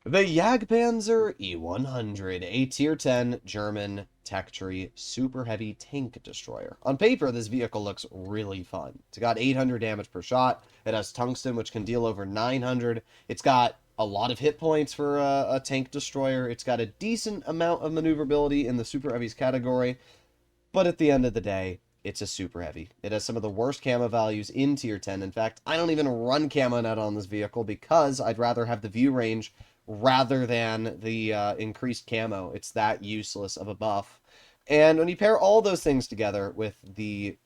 The Jagdpanzer E100, a Tier 10 German tech tree super heavy tank destroyer. On paper, this vehicle looks really fun. It's got 800 damage per shot. It has tungsten, which can deal over 900. It's got a lot of hit points for a tank destroyer. It's got a decent amount of maneuverability in the super heavies category. But at the end of the day, it's a super heavy. It has some of the worst camo values in tier 10. In fact, I don't even run camo net on this vehicle because I'd rather have the view range rather than the increased camo. It's that useless of a buff. And when you pair all those things together with the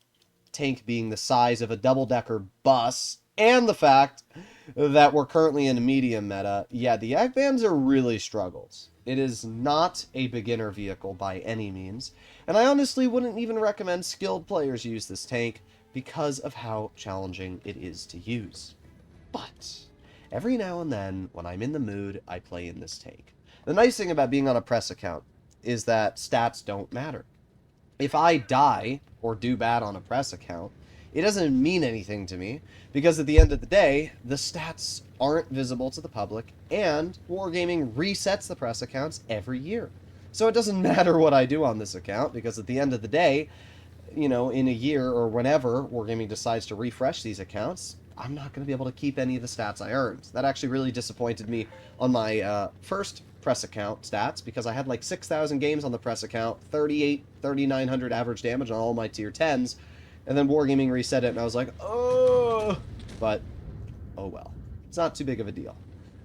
tank being the size of a double-decker bus, and the fact that we're currently in a medium meta, yeah, the Jagdpanzer really struggles. It is not a beginner vehicle by any means, and I honestly wouldn't even recommend skilled players use this tank because of how challenging it is to use. But every now and then, when I'm in the mood, I play in this tank. The nice thing about being on a press account is that stats don't matter. If I die or do bad on a press account, it doesn't mean anything to me because at the end of the day, the stats aren't visible to the public and Wargaming resets the press accounts every year. So it doesn't matter what I do on this account because at the end of the day, you know, in a year or whenever Wargaming decides to refresh these accounts, I'm not going to be able to keep any of the stats I earned. That actually really disappointed me on my first press account stats because I had like 6,000 games on the press account, 3,900 average damage on all my tier 10s, and then Wargaming reset it and I was like, oh, but oh well. It's not too big of a deal.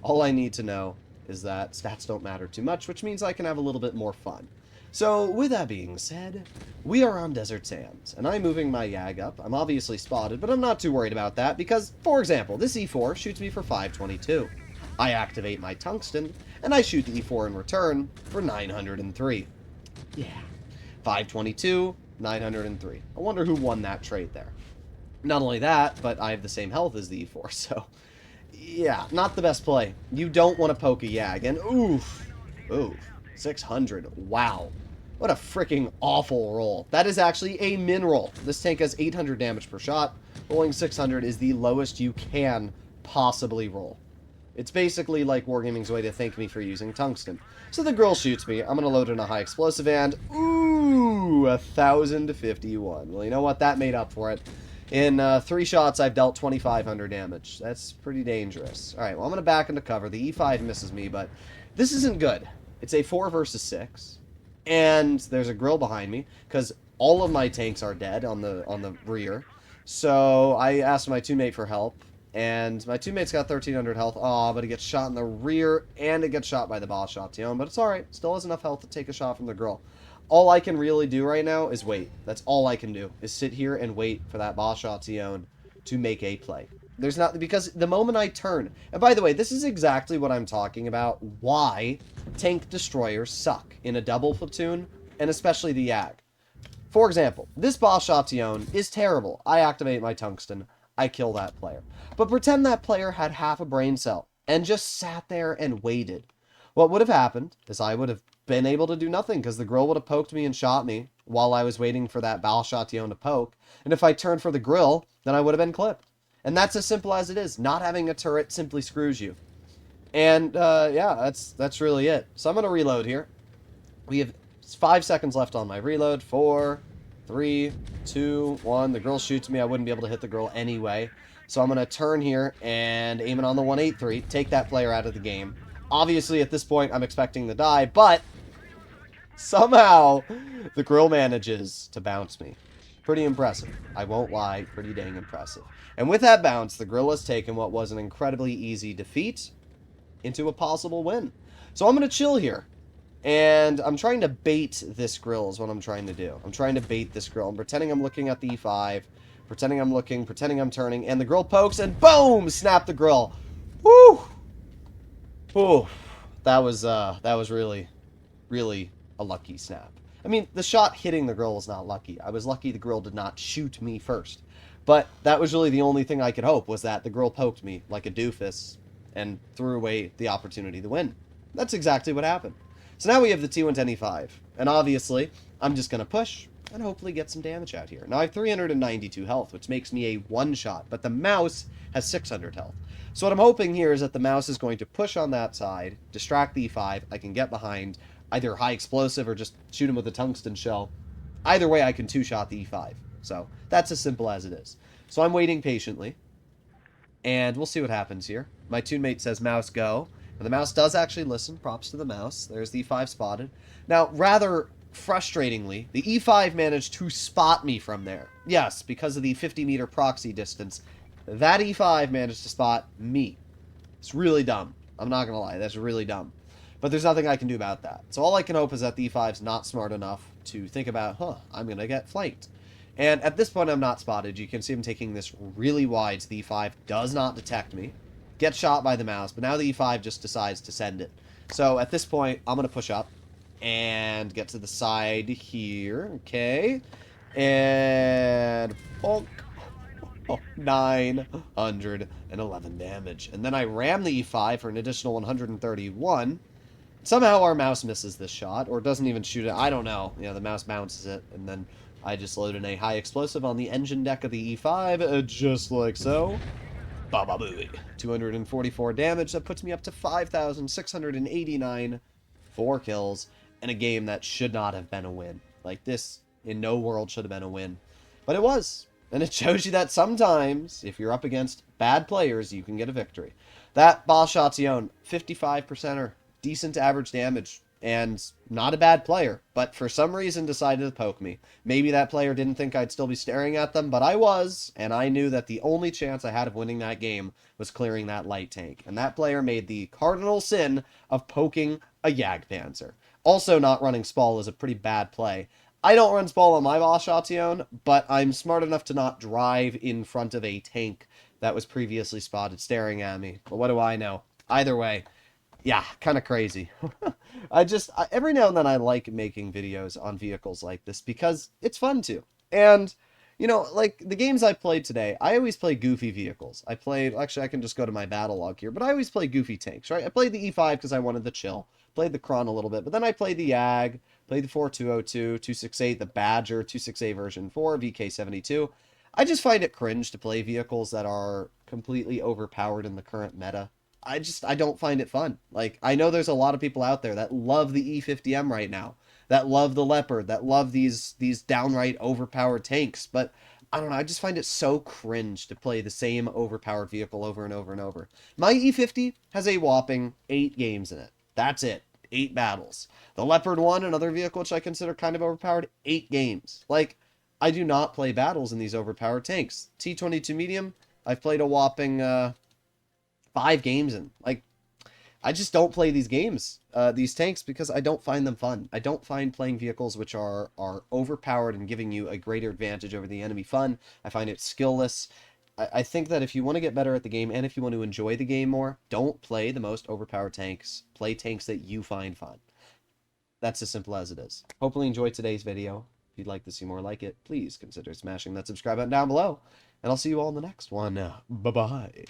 All I need to know is that stats don't matter too much, which means I can have a little bit more fun. So, with that being said, we are on Desert Sands, and I'm moving my Yag up. I'm obviously spotted, but I'm not too worried about that because, for example, this E4 shoots me for 522. I activate my Tungsten, and I shoot the E4 in return for 903. Yeah. 522, 903. I wonder who won that trade there. Not only that, but I have the same health as the E4, so... yeah, not the best play. You don't want to poke a Yag, and oof. Oof. 600. Wow. What a freaking awful roll. That is actually a min roll. This tank has 800 damage per shot. Rolling 600 is the lowest you can possibly roll. It's basically like Wargaming's way to thank me for using tungsten. So the girl shoots me. I'm going to load in a high explosive and... ooh, 1,051. Well, you know what? That made up for it. In 3 shots, I've dealt 2,500 damage. That's pretty dangerous. Alright, well, I'm going to back into cover. The E5 misses me, but this isn't good. It's a 4 versus 6. And there's a grill behind me, because all of my tanks are dead on the rear. So I asked my teammate for help, and my teammate's got 1,300 health. Aw, but he gets shot in the rear, and it gets shot by the Ballstation. But it's alright. Still has enough health to take a shot from the grill. All I can really do right now is wait. That's all I can do, is sit here and wait for that Ballstation to make a play. There's not, because the moment I turn, and by the way, this is exactly what I'm talking about, why tank destroyers suck in a double platoon, and especially the Yag. For example, this Ballstation is terrible. I activate my tungsten, I kill that player. But pretend that player had half a brain cell, and just sat there and waited. What would have happened is I would have been able to do nothing, because the grill would have poked me and shot me, while I was waiting for that Ballstation to poke, and if I turned for the grill, then I would have been clipped. And that's as simple as it is. Not having a turret simply screws you. And, yeah, that's really it. So I'm going to reload here. We have 5 seconds left on my reload. 4, 3, 2, 1. The girl shoots me. I wouldn't be able to hit the girl anyway. So I'm going to turn here and aim it on the 183. Take that player out of the game. Obviously, at this point, I'm expecting to die, but somehow the grill manages to bounce me. Pretty impressive. I won't lie, pretty dang impressive. And with that bounce, the grill has taken what was an incredibly easy defeat into a possible win. So I'm going to chill here. And I'm trying to bait this grill is what I'm trying to do. I'm trying to bait this grill. I'm pretending I'm looking at the E5. Pretending I'm looking, pretending I'm turning. And the grill pokes and boom! Snap the grill. Woo! Whew. That was really, really a lucky snap. I mean, the shot hitting the grill was not lucky. I was lucky the grill did not shoot me first. But that was really the only thing I could hope, was that the grill poked me like a doofus and threw away the opportunity to win. That's exactly what happened. So now we have the T110E5. And obviously, I'm just going to push. and hopefully get some damage out here. Now I have 392 health, which makes me a one-shot, but the mouse has 600 health. So what I'm hoping here is that the mouse is going to push on that side, distract the E5, I can get behind either high explosive or just shoot him with a tungsten shell. Either way, I can two-shot the E5. So that's as simple as it is. So I'm waiting patiently, and we'll see what happens here. My toonmate says mouse go, and the mouse does actually listen. Props to the mouse. There's the E5 spotted. Now, rather frustratingly, the E5 managed to spot me from there. Yes, because of the 50-meter proxy distance, that E5 managed to spot me. It's really dumb. I'm not going to lie. That's really dumb. But there's nothing I can do about that. So all I can hope is that the E5's not smart enough to think about, I'm going to get flanked. And at this point, I'm not spotted. You can see him taking this really wide, so the E5 does not detect me. Gets shot by the mouse, but now the E5 just decides to send it. So at this point, I'm going to push up and get to the side here. Okay. And bonk. Oh, 911 damage. And then I ram the E5 for an additional 131. Somehow our mouse misses this shot, or doesn't even shoot it. I don't know. Yeah, the mouse bounces it, and then I just loaded a high explosive on the engine deck of the E5, just like so. Ba-ba-booey. 244 damage. That puts me up to 5,689. 4 kills in a game that should not have been a win. Like, this, in no world, should have been a win. But it was. And it shows you that sometimes, if you're up against bad players, you can get a victory. That Balshation, 55%er, decent average damage, and not a bad player, but for some reason decided to poke me. Maybe that player didn't think I'd still be staring at them, but I was, and I knew that the only chance I had of winning that game was clearing that light tank. And that player made the cardinal sin of poking a Jagdpanzer. Also, not running Spall is a pretty bad play. I don't run Spall on my Balshation, but I'm smart enough to not drive in front of a tank that was previously spotted staring at me. But what do I know? Either way, yeah, kind of crazy. Every now and then I like making videos on vehicles like this because it's fun to. And, like the games I played today, I always play goofy vehicles. Actually I can just go to my battle log here, but I always play goofy tanks, right? I played the E5 because I wanted the chill. Played the Kron a little bit, but then I played the Jag, played the 4202, 268, the Badger, 268 version 4, VK72. I just find it cringe to play vehicles that are completely overpowered in the current meta. I don't find it fun. Like, I know there's a lot of people out there that love the E50M right now, that love the Leopard, that love these downright overpowered tanks, but I don't know, I just find it so cringe to play the same overpowered vehicle over and over and over. My E50 has a whopping 8 games in it. That's it. 8 battles. The Leopard 1, another vehicle which I consider kind of overpowered, 8 games. Like, I do not play battles in these overpowered tanks. T22 medium, I've played a whopping 5 games in. Like, I just don't play these games, these tanks, because I don't find them fun. I don't find playing vehicles which are overpowered and giving you a greater advantage over the enemy fun. I find it skillless. I think that if you want to get better at the game and if you want to enjoy the game more, don't play the most overpowered tanks. Play tanks that you find fun. That's as simple as it is. Hopefully you enjoyed today's video. If you'd like to see more like it, please consider smashing that subscribe button down below. And I'll see you all in the next one. Bye-bye.